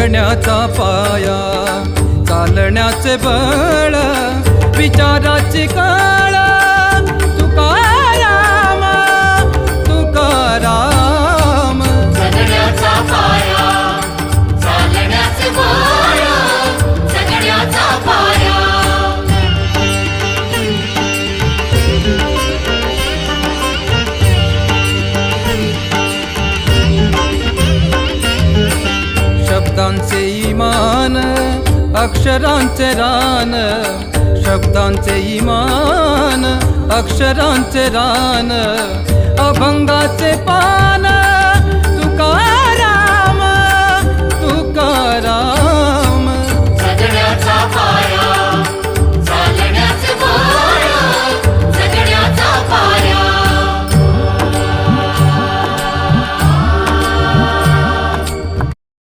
जगण्याचा पाया, चालण्याचे बळ, विचाराची कळ, तुकाराम तुकाराम. जगण्याचा पाया, चालण्याचे बळ, जगण्याचा पाया. शब्दांचे इमान, अक्षरांचे रान, शब्दांचे इमान, अक्षरांचे रान, अभंगाचे पान,